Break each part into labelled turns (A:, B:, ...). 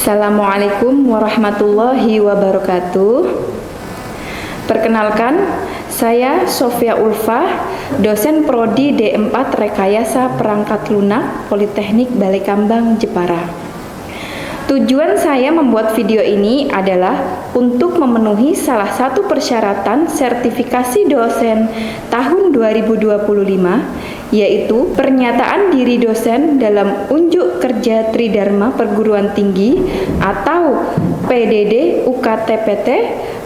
A: Assalamualaikum warahmatullahi wabarakatuh. Perkenalkan, saya Sofia Ulfah, dosen Prodi D4 Rekayasa Perangkat Lunak Politeknik Balekambang, Jepara. Tujuan saya membuat video ini adalah untuk memenuhi salah satu persyaratan sertifikasi dosen tahun 2025, yaitu pernyataan diri dosen dalam Unjuk Kerja Tridharma Perguruan Tinggi atau PDD UKTPT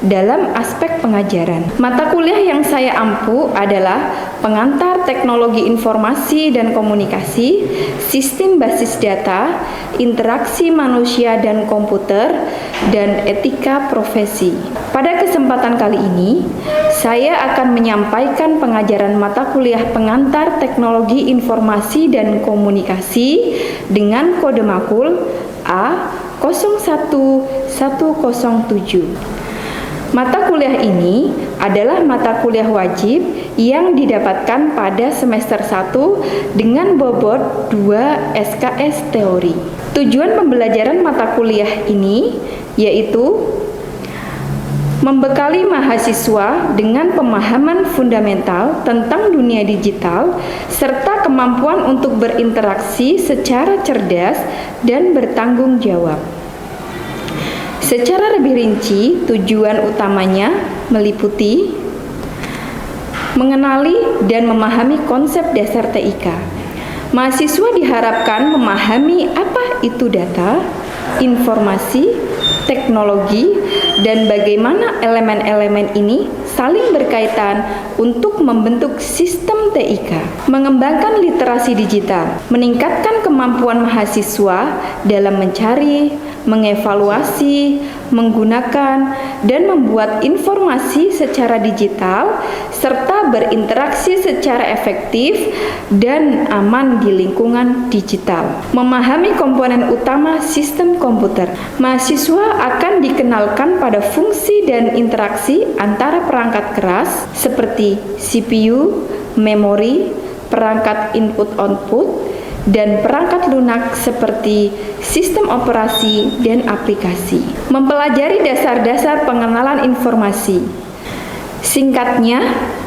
A: dalam aspek pengajaran. Mata kuliah yang saya ampu adalah Pengantar Teknologi Informasi dan Komunikasi, Sistem Basis Data, Interaksi Manusia dan Komputer, dan Etika Profesi. Pada kesempatan kali ini, saya akan menyampaikan pengajaran mata kuliah Pengantar Teknologi Informasi dan Komunikasi dengan kode makul A01107. Mata kuliah ini adalah mata kuliah wajib yang didapatkan pada semester 1 dengan bobot 2 SKS teori. Tujuan pembelajaran mata kuliah ini yaitu membekali mahasiswa dengan pemahaman fundamental tentang dunia digital serta kemampuan untuk berinteraksi secara cerdas dan bertanggung jawab. Secara lebih rinci, tujuan utamanya meliputi mengenali dan memahami konsep dasar TIK. Mahasiswa diharapkan memahami apa itu data, informasi, teknologi, dan bagaimana elemen-elemen ini saling berkaitan untuk membentuk sistem TIK. Mengembangkan literasi digital, meningkatkan kemampuan mahasiswa dalam mencari, mengevaluasi, menggunakan, dan membuat informasi secara digital, serta berinteraksi secara efektif dan aman di lingkungan digital. Memahami komponen utama sistem komputer. Mahasiswa akan dikenalkan pada fungsi dan interaksi antara perangkat keras seperti CPU, memori, perangkat input-output, dan perangkat lunak seperti sistem operasi dan aplikasi. Mempelajari dasar-dasar pengenalan informasi. Singkatnya,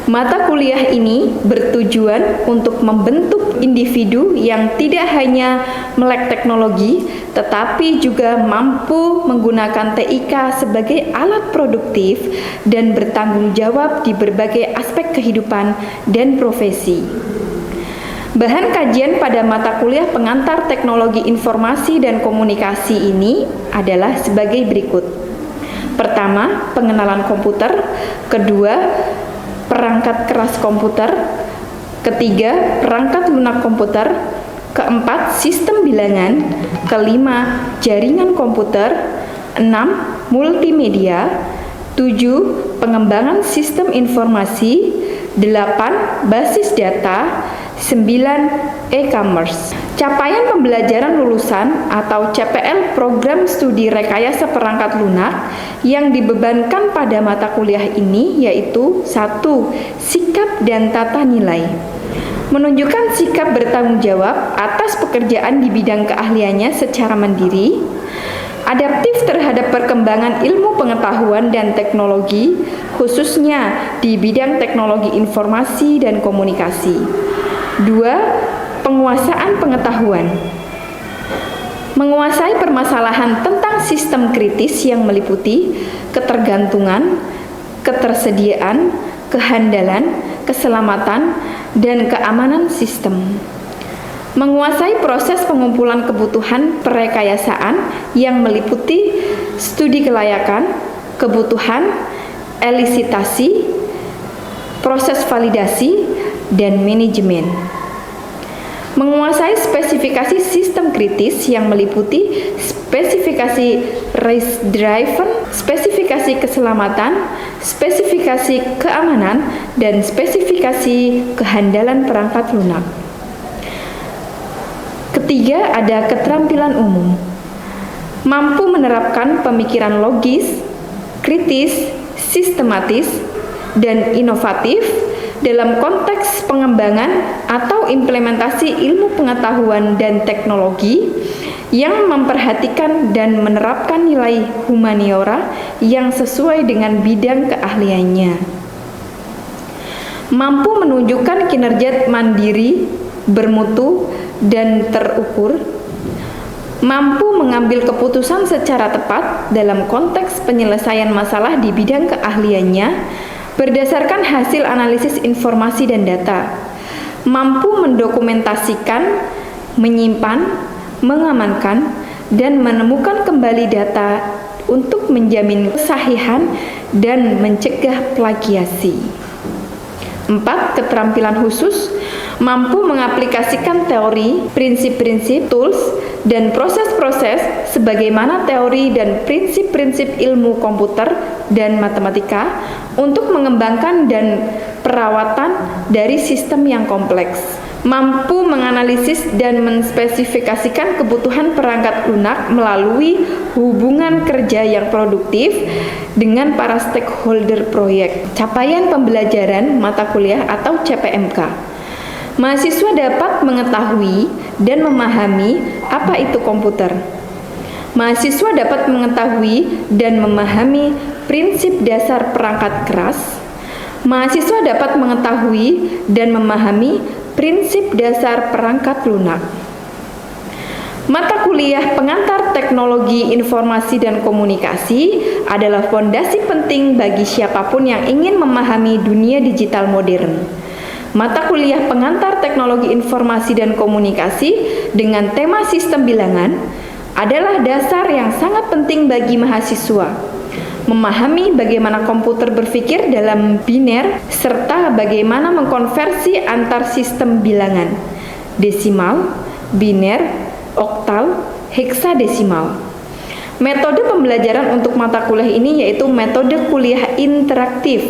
A: mata kuliah ini bertujuan untuk membentuk individu yang tidak hanya melek teknologi, tetapi juga mampu menggunakan TIK sebagai alat produktif dan bertanggung jawab di berbagai aspek kehidupan dan profesi. Bahan kajian pada mata kuliah Pengantar Teknologi Informasi dan Komunikasi ini adalah sebagai berikut. Pertama, pengenalan komputer. Kedua, perangkat keras komputer. Ketiga, perangkat lunak komputer. Keempat, sistem bilangan. Kelima, jaringan komputer. 6, multimedia. 7, pengembangan sistem informasi. 8, basis data. 9, e-commerce. Capaian pembelajaran lulusan atau CPL Program Studi Rekayasa Perangkat Lunak yang dibebankan pada mata kuliah ini yaitu 1. Sikap dan tata nilai. Menunjukkan sikap bertanggung jawab atas pekerjaan di bidang keahliannya secara mandiri, adaptif terhadap perkembangan ilmu pengetahuan dan teknologi, khususnya di bidang teknologi informasi dan komunikasi. 2. Penguasaan pengetahuan. Menguasai permasalahan tentang sistem kritis yang meliputi ketergantungan, ketersediaan, kehandalan, keselamatan, dan keamanan sistem. Menguasai proses pengumpulan kebutuhan perekayasaan yang meliputi studi kelayakan, kebutuhan, elisitasi, proses validasi, dan manajemen. Menguasai spesifikasi sistem kritis yang meliputi spesifikasi risk driven, spesifikasi keselamatan, spesifikasi keamanan, dan spesifikasi kehandalan perangkat lunak. Ketiga, ada keterampilan umum. Mampu menerapkan pemikiran logis, kritis, sistematis, dan inovatif dalam konteks pengembangan atau implementasi ilmu pengetahuan dan teknologi yang memperhatikan dan menerapkan nilai humaniora yang sesuai dengan bidang keahliannya. Mampu menunjukkan kinerja mandiri, bermutu, dan terukur. Mampu mengambil keputusan secara tepat dalam konteks penyelesaian masalah di bidang keahliannya berdasarkan hasil analisis informasi dan data. Mampu mendokumentasikan, menyimpan, mengamankan, dan menemukan kembali data untuk menjamin kesahihan dan mencegah plagiasi. 4. Keterampilan khusus, mampu mengaplikasikan teori, prinsip-prinsip, tools, dan proses-proses sebagaimana teori dan prinsip-prinsip ilmu komputer dan matematika untuk mengembangkan dan perawatan dari sistem yang kompleks. Mampu menganalisis dan menspesifikasikan kebutuhan perangkat lunak melalui hubungan kerja yang produktif dengan para stakeholder proyek. Capaian pembelajaran mata kuliah atau CPMK. Mahasiswa dapat mengetahui dan memahami apa itu komputer. Mahasiswa dapat mengetahui dan memahami prinsip dasar perangkat keras. Mahasiswa dapat mengetahui dan memahami prinsip dasar perangkat lunak. Mata kuliah pengantar teknologi informasi dan komunikasi adalah fondasi penting bagi siapapun yang ingin memahami dunia digital modern. Mata kuliah pengantar teknologi informasi dan komunikasi dengan tema sistem bilangan adalah dasar yang sangat penting bagi mahasiswa. Memahami bagaimana komputer berpikir dalam biner serta bagaimana mengkonversi antar sistem bilangan, desimal, biner, oktal, heksadesimal. Metode pembelajaran untuk mata kuliah ini yaitu metode kuliah interaktif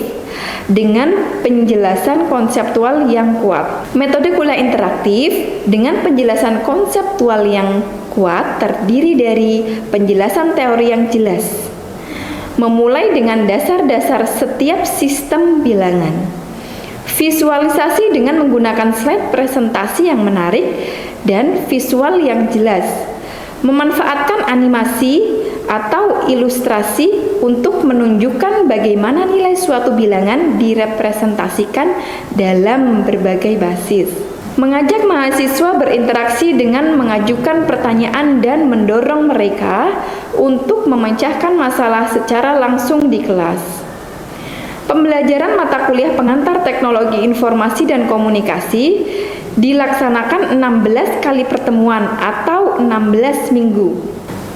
A: dengan penjelasan konseptual yang kuat. Metode kuliah interaktif dengan penjelasan konseptual yang kuat terdiri dari penjelasan teori yang jelas, memulai dengan dasar-dasar setiap sistem bilangan, visualisasi dengan menggunakan slide presentasi yang menarik dan visual yang jelas, memanfaatkan animasi atau ilustrasi untuk menunjukkan bagaimana nilai suatu bilangan direpresentasikan dalam berbagai basis. Mengajak mahasiswa berinteraksi dengan mengajukan pertanyaan dan mendorong mereka untuk memecahkan masalah secara langsung di kelas. Pembelajaran mata kuliah pengantar teknologi informasi dan komunikasi dilaksanakan 16 kali pertemuan atau 16 minggu.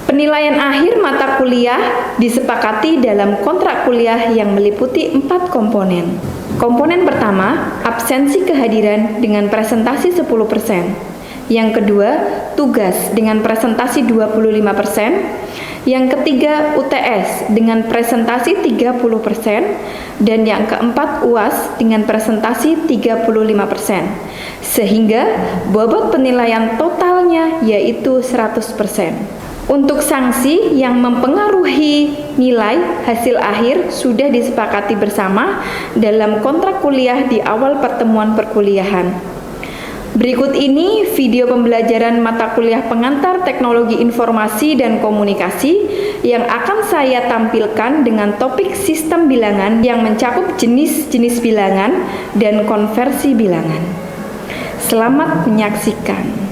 A: Penilaian akhir mata kuliah disepakati dalam kontrak kuliah yang meliputi 4 komponen. Komponen pertama, absensi kehadiran dengan presentasi 10%. Yang kedua, tugas dengan presentasi 25%. Yang ketiga, UTS dengan presentasi 30%. Dan yang keempat, UAS dengan presentasi 35%. Sehingga bobot penilaian totalnya yaitu 100%. Untuk sanksi yang mempengaruhi nilai hasil akhir sudah disepakati bersama dalam kontrak kuliah di awal pertemuan perkuliahan. Berikut ini video pembelajaran mata kuliah pengantar teknologi informasi dan komunikasi yang akan saya tampilkan dengan topik sistem bilangan yang mencakup jenis-jenis bilangan dan konversi bilangan. Selamat menyaksikan.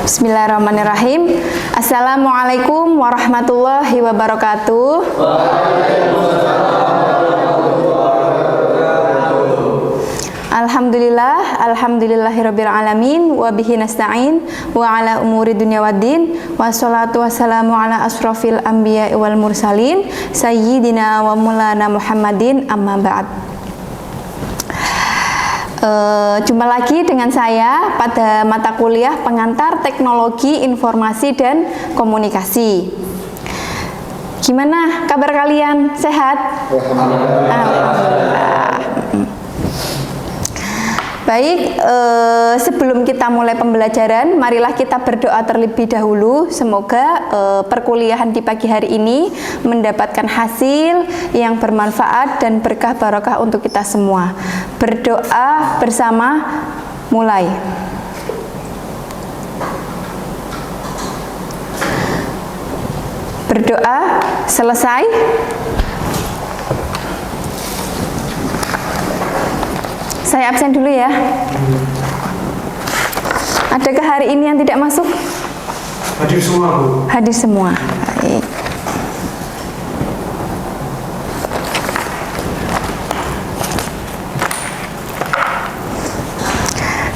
B: Bismillahirrahmanirrahim. Assalamualaikum warahmatullahi wabarakatuh. Alhamdulillahirabbil alamin wa bihi nasta'in wa ala umuri dunya waddin wassalatu wassalamu ala asrofil anbiya'i wal mursalin sayyidina wa maulana Muhammadin amma ba'd. Jumpa lagi dengan saya pada mata kuliah pengantar teknologi informasi dan komunikasi. Gimana kabar kalian? Sehat? Alhamdulillah. Baik, sebelum kita mulai pembelajaran, marilah kita berdoa terlebih dahulu. Semoga perkuliahan di pagi hari ini mendapatkan hasil yang bermanfaat dan berkah barokah untuk kita semua. Berdoa bersama, mulai. berdoa selesai. Saya absen dulu ya. Adakah hari ini yang tidak masuk?
C: Hadir semua, Bu.
B: Hadir semua. Baik.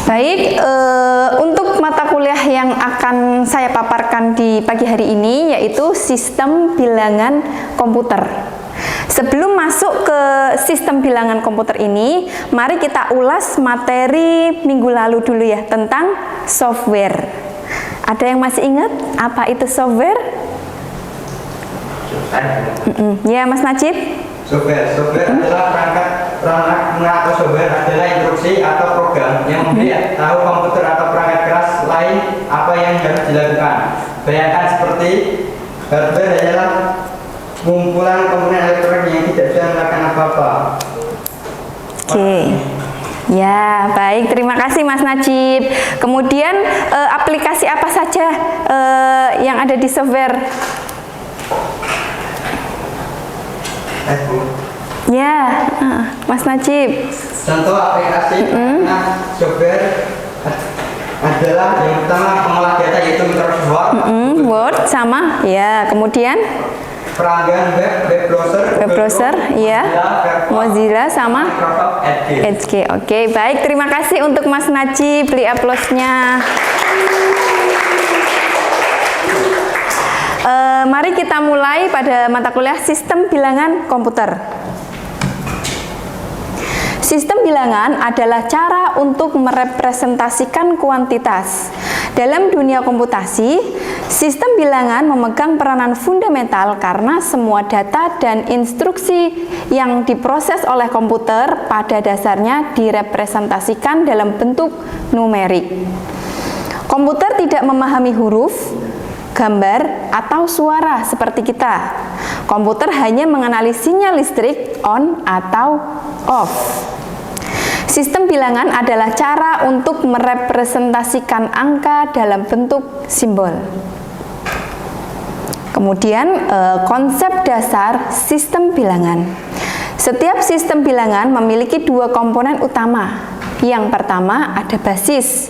B: Baik, untuk mata kuliah yang akan saya paparkan di pagi hari ini yaitu sistem bilangan komputer. Sebelum masuk ke sistem bilangan komputer ini, mari kita ulas materi minggu lalu dulu ya tentang software. Ada yang masih ingat apa itu software? Ya, Mas Najib?
D: Software adalah perangkat atau software adalah instruksi atau program yang memberi tahu komputer atau perangkat keras lain apa yang harus dilakukan. Bayangkan seperti hardware adalah kumpulan komponen elektronik yang tidak bisa melakukan apa-apa.
B: Oke. Ya, baik. Terima kasih Mas Najib. Kemudian aplikasi apa saja yang ada di software? Ya, Mas Najib.
D: Contoh aplikasi software adalah yang pertama pengolah data yaitu Microsoft Word,
B: Word sama, ya. Kemudian
D: pelanggan web
B: browser, ya. Mozilla sama
D: Microsoft
B: Edge. Oke, baik. Terima kasih untuk Mas Najib. Beri aplausnya. Mari kita mulai pada mata kuliah sistem bilangan komputer. Sistem bilangan adalah cara untuk merepresentasikan kuantitas. Dalam dunia komputasi, sistem bilangan memegang peranan fundamental karena semua data dan instruksi yang diproses oleh komputer pada dasarnya direpresentasikan dalam bentuk numerik. Komputer tidak memahami huruf, gambar, atau suara seperti kita. Komputer hanya mengenali sinyal listrik on atau off. Sistem bilangan adalah cara untuk merepresentasikan angka dalam bentuk simbol. Kemudian konsep dasar sistem bilangan. Setiap sistem bilangan memiliki dua komponen utama. Yang pertama ada basis,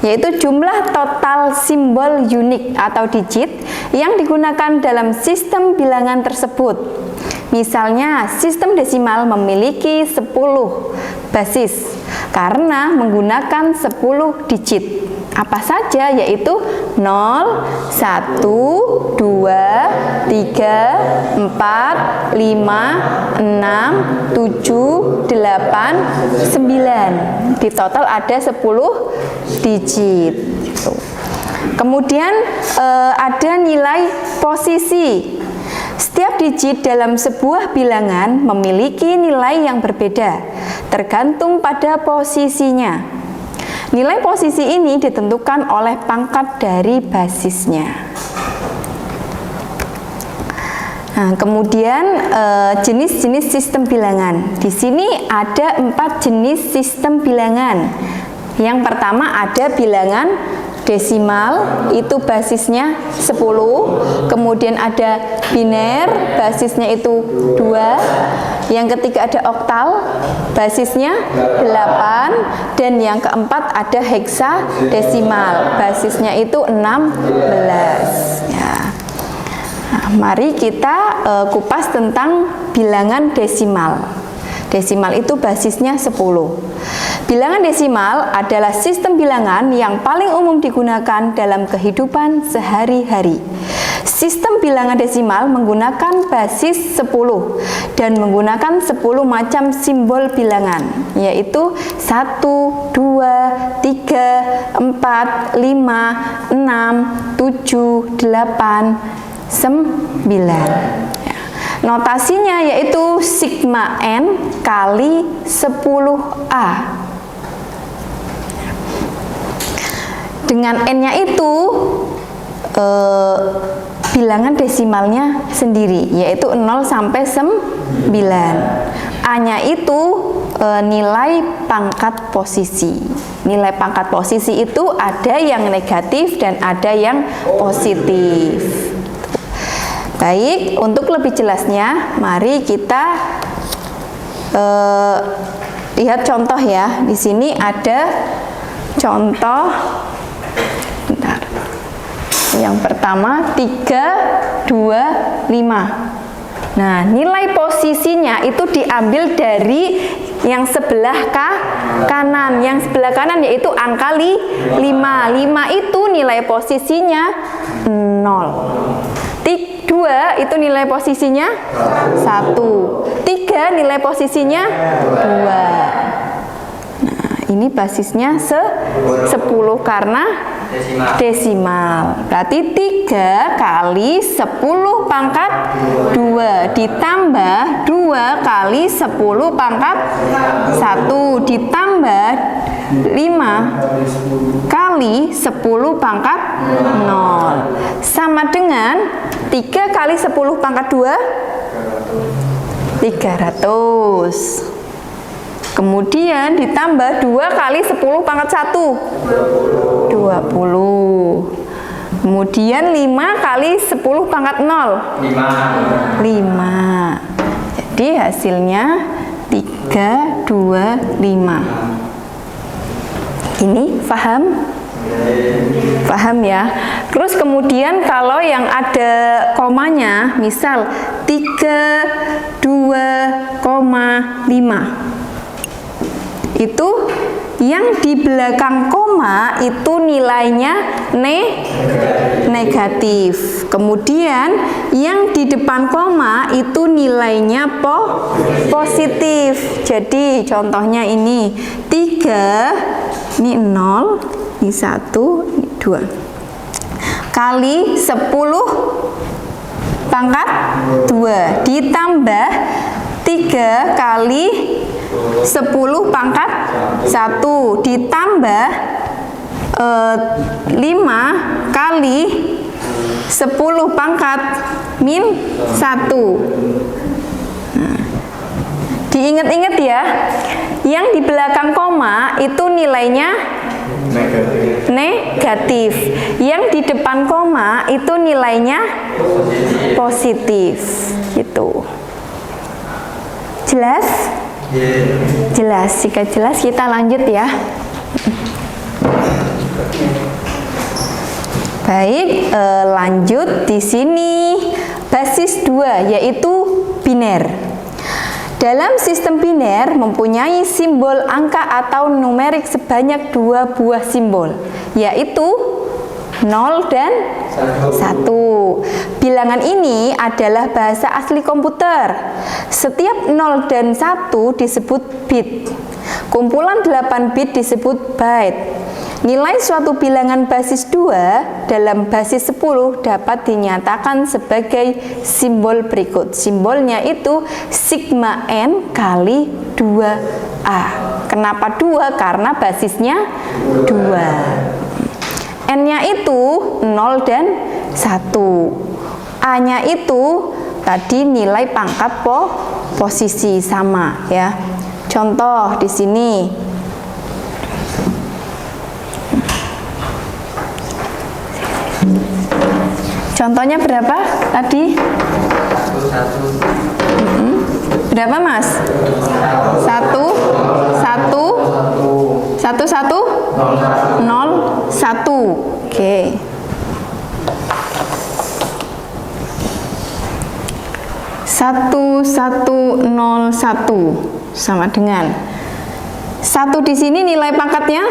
B: yaitu jumlah total simbol unik atau digit yang digunakan dalam sistem bilangan tersebut. Misalnya, sistem desimal memiliki 10 basis karena menggunakan 10 digit. Apa saja? Yaitu 0, 1, 2, 3, 4, 5, 6, 7, 8, 9. Di total ada 10 digit. Kemudian ada nilai posisi. Setiap digit dalam sebuah bilangan memiliki nilai yang berbeda, tergantung pada posisinya. Nilai posisi ini ditentukan oleh pangkat dari basisnya. Nah, kemudian jenis-jenis sistem bilangan. Di sini ada 4 jenis sistem bilangan. Yang pertama ada bilangan desimal, itu basisnya 10. Kemudian ada biner, basisnya itu 2. Yang ketiga ada oktal, basisnya 8. Dan yang keempat ada heksadesimal, basisnya itu 16 ya. Nah, mari kita kupas tentang bilangan desimal. Desimal itu basisnya 10. Bilangan desimal adalah sistem bilangan yang paling umum digunakan dalam kehidupan sehari-hari. Sistem bilangan desimal menggunakan basis 10 dan menggunakan 10 macam simbol bilangan, yaitu 1, 2, 3, 4, 5, 6, 7, 8, 9. Notasinya yaitu sigma N kali 10A. Dengan N-nya itu bilangan desimalnya sendiri, yaitu 0 sampai 9. A-nya itu nilai pangkat posisi. Nilai pangkat posisi itu ada yang negatif dan ada yang positif. Baik, untuk lebih jelasnya, mari kita lihat contoh ya. Di sini ada contoh. Bentar. Yang pertama 3, 2, 5. Nah, nilai posisinya itu diambil dari yang sebelah kanan. Yang sebelah kanan yaitu angka 5. 5 itu nilai posisinya 0. 2 itu nilai posisinya 1. 3 nilai posisinya 2. Nah, ini basisnya 10 karena desimal. Berarti 3 kali 10 pangkat 2 ditambah 2 kali 10 pangkat 1 ditambah 5 kali 10 pangkat 0 sama dengan 3 kali 10 pangkat 2 300. Kemudian ditambah 2 kali 10 pangkat 1 20. Kemudian 5 kali 10 pangkat 0 5. Jadi hasilnya 3, 2, 5. Ini paham? Paham ya? Terus kemudian kalau yang ada komanya, misal 3, 2,5, itu yang di belakang koma itu nilainya negatif. Kemudian yang di depan koma itu nilainya positif. Jadi contohnya ini 3, ini 0, ini 1, ini 2 kali 10 pangkat 2 ditambah 3 kali 10 pangkat 1 ditambah 5 kali 10 pangkat min 1. Nah, diingat-ingat ya, yang di belakang koma itu nilainya negatif. Yang di depan koma itu nilainya positif. Gitu. Jelas? Jelas. Jika jelas kita lanjut ya. Baik, lanjut di sini basis 2 yaitu biner. Dalam sistem biner mempunyai simbol angka atau numerik sebanyak 2 buah simbol, yaitu 0 dan 1. Bilangan ini adalah bahasa asli komputer. Setiap 0 dan 1 disebut bit. Kumpulan 8 bit disebut byte. Nilai suatu bilangan basis 2 dalam basis 10 dapat dinyatakan sebagai simbol berikut. Simbolnya itu sigma n kali 2A. Kenapa 2? Karena basisnya 2. N-nya itu 0 dan 1. A-nya itu tadi nilai pangkat posisi sama ya. Contoh di sini. Contohnya berapa tadi? 1. Berapa Mas? 1 1 1 1 0 1. Oke. 1101 sama dengan 1 di sini nilai pangkatnya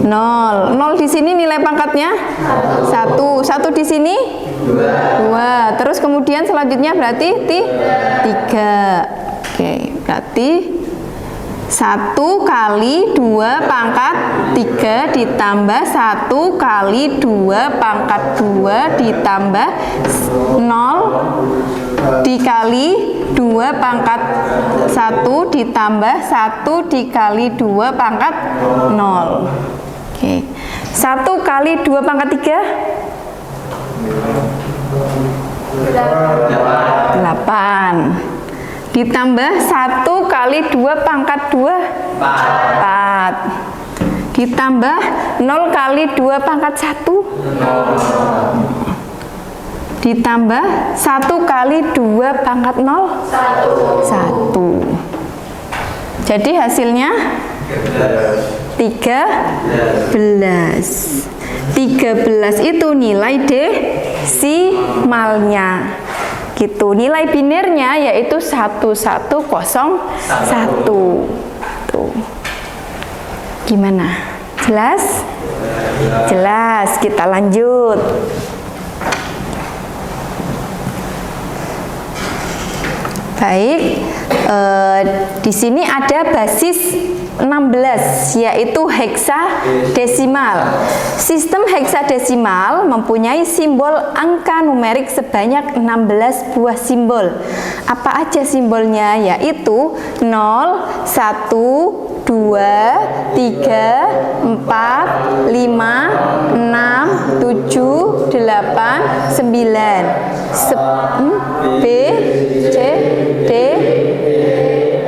B: 0. 0 di sini nilai pangkatnya 1. 1 di sini 2. Terus kemudian selanjutnya berarti 3. Oke, berarti 1 kali 2 pangkat 3 ditambah 1 kali 2 pangkat 2 ditambah 0 dikali 2 pangkat 1 ditambah 1 dikali 2 pangkat 0. Oke. 1 kali 2 pangkat 3 8 ditambah 1 kali 2 pangkat 2 4 ditambah 0 kali 2 pangkat 1 0. ditambah 1 kali 2 pangkat 0 1. Jadi hasilnya 13. 13 itu nilai desimalnya. Gitu. Nilai binernya yaitu 1101. Tuh. Gimana? Jelas? Jelas. Kita lanjut. Baik, di sini ada basis 16 yaitu heksadesimal. Sistem heksadesimal mempunyai simbol angka numerik sebanyak 16 buah simbol. Apa aja simbolnya? Yaitu 0, 1, 2, 3, 4, 5, 6, 7, 8, 9 B, C, D,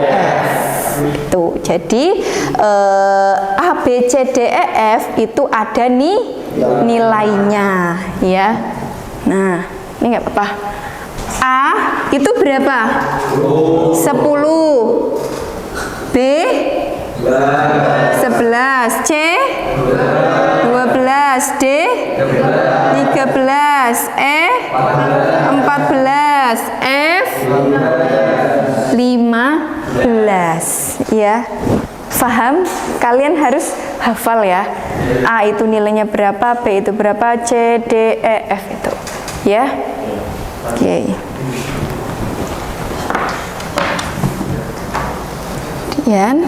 B: F. Itu. Jadi A, B, C, D, E, F itu ada nih nilainya ya. Nah, ini nggak apa-apa. A itu berapa? 10. B 11, C 12, D 13, E 14, F 15 ya. Paham? Kalian harus hafal ya. A itu nilainya berapa, B itu berapa, C, D, E, F itu ya. Oke. Kemudian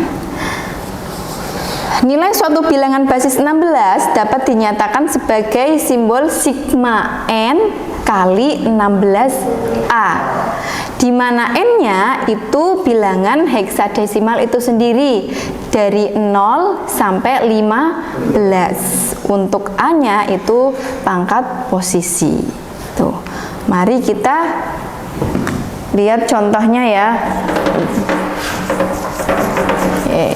B: nilai suatu bilangan basis 16 dapat dinyatakan sebagai simbol sigma n kali 16A, di mana n-nya itu bilangan heksadesimal itu sendiri dari 0 sampai 15. Untuk A-nya itu pangkat posisi. Tuh. Mari kita lihat contohnya ya. Oke.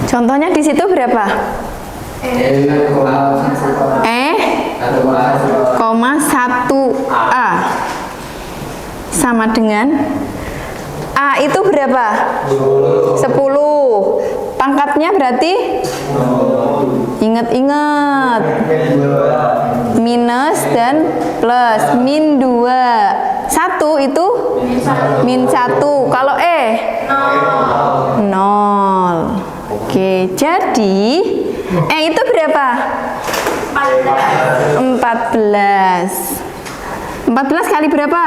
B: Contohnya di situ berapa? Koma 1A sama dengan A itu berapa? 10. Pangkatnya berarti? Ingat-ingat. Minus dan plus. Min 2. 1 itu? Min 1. Kalau E? 0. Oke, jadi E itu berapa? 14. 14 kali berapa?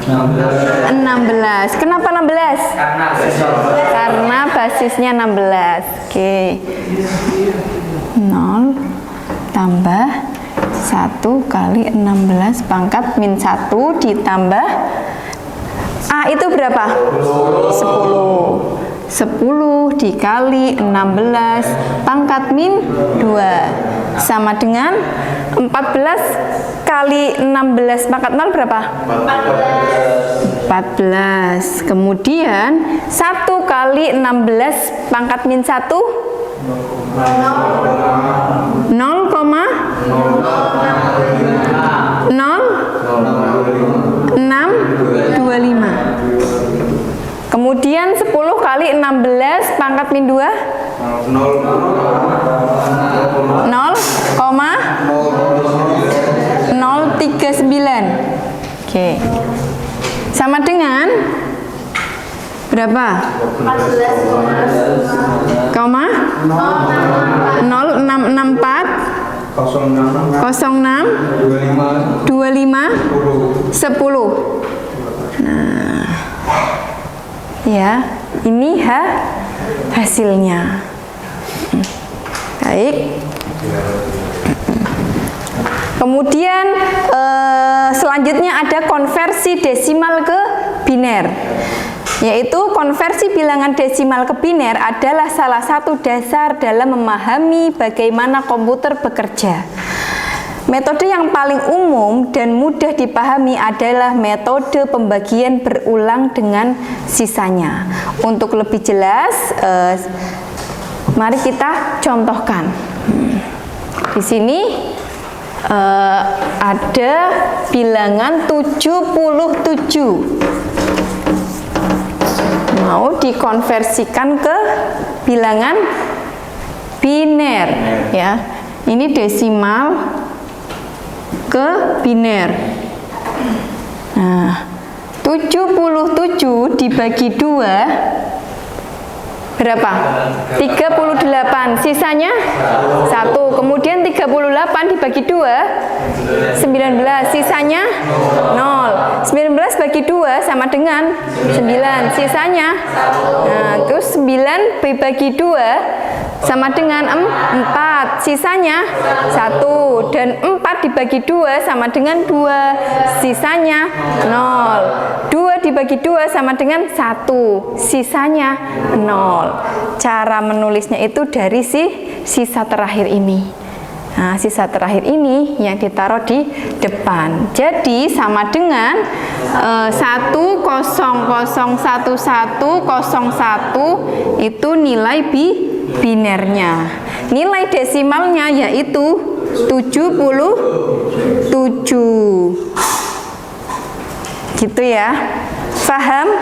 B: 16. Kenapa 16? Karena basisnya 16. Oke. 0 tambah 1 kali 16 pangkat min 1 ditambah A itu berapa? 10. 10 dikali 16 pangkat min 2 sama dengan 14 kali 16 pangkat 0 berapa? 14. Kemudian 1 kali 16 pangkat min 1 0,0625. Kemudian 10 kali 16 pangkat min 2 0,039. Oke. Sama dengan berapa? 0664 06 25 10. Nah, ya, ini hasilnya. Baik. Kemudian selanjutnya ada konversi desimal ke biner. Yaitu konversi bilangan desimal ke biner adalah salah satu dasar dalam memahami bagaimana komputer bekerja. Metode yang paling umum dan mudah dipahami adalah metode pembagian berulang dengan sisanya. Untuk lebih jelas, mari kita contohkan. Di sini ada bilangan 77. Mau dikonversikan ke bilangan biner, ya. Ini desimal ke biner. Nah, 77 dibagi 2 berapa? 38. Sisanya 1. Kemudian 38 dibagi 2 19. Sisanya 0. 19 bagi 2 sama dengan 9. Sisanya terus 9 dibagi 2 sama dengan 4, sisanya 1, dan 4 dibagi 2 sama dengan 2, sisanya 0. 2 dibagi 2 sama dengan 1, sisanya 0. Cara menulisnya itu dari sisa terakhir ini. Nah, sisa terakhir ini yang ditaruh di depan. Jadi sama dengan 1001101 itu nilai binernya. Nilai desimalnya yaitu 77. Gitu ya. Paham?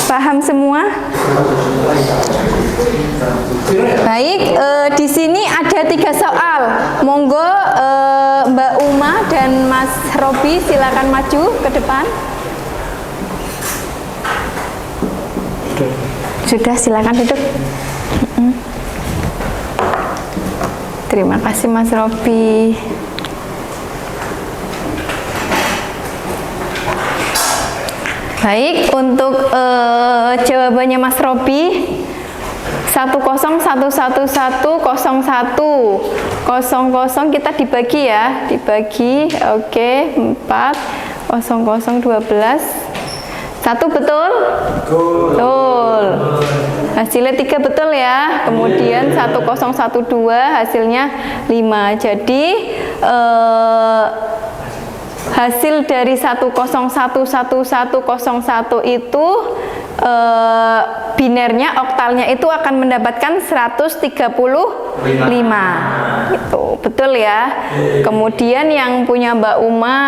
B: Paham semua? Baik, di sini ada 3 soal. Monggo Mbak Uma dan Mas Robi silakan maju ke depan. Sudah, silakan duduk. Terima kasih Mas Robi. Baik, untuk jawabannya Mas Robi 1011101 kita dibagi ya, dibagi, oke, 4 00 12 1 betul? Betul. Hasilnya 3 betul ya. Kemudian 1012 hasilnya 5. Jadi hasil dari 1011101 itu binernya, oktalnya itu akan mendapatkan 135. Gitu. Betul ya. Kemudian yang punya Mbak Uma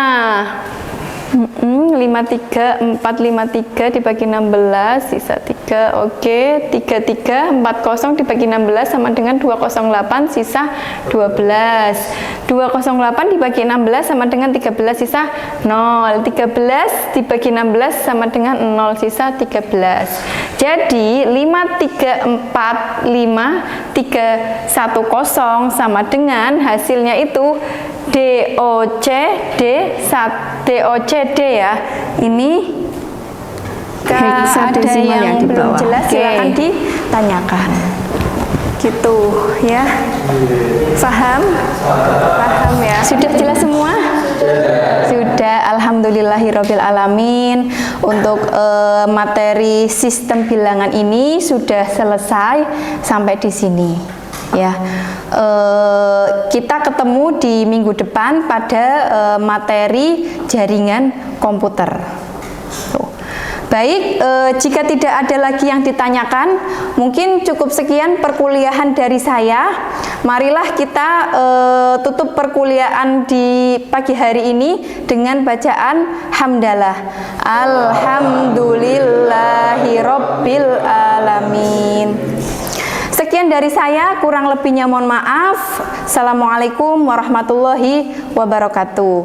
B: 53453 dibagi 16 sisa 3, oke. 3340 dibagi 16 sama dengan 208 sisa 12. 208 dibagi 16 sama dengan 13 sisa 0. 13 dibagi 16 sama dengan 0 sisa 13. Jadi 5345310 sama dengan hasilnya itu DOCD ya. Ini ada yang belum jelas, silakan ditanyakan. Gitu ya. Paham? Paham ya. Sudah jelas semua? Sudah, alhamdulillahirabbil alamin. Untuk materi sistem bilangan ini sudah selesai sampai di sini. Ya, kita ketemu di minggu depan pada materi jaringan komputer. Baik, jika tidak ada lagi yang ditanyakan, mungkin cukup sekian perkuliahan dari saya. Marilah kita tutup perkuliahan di pagi hari ini dengan bacaan hamdalah. Alhamdulillahirabbil alamin. Sekian dari saya, kurang lebihnya mohon maaf. Assalamualaikum warahmatullahi wabarakatuh.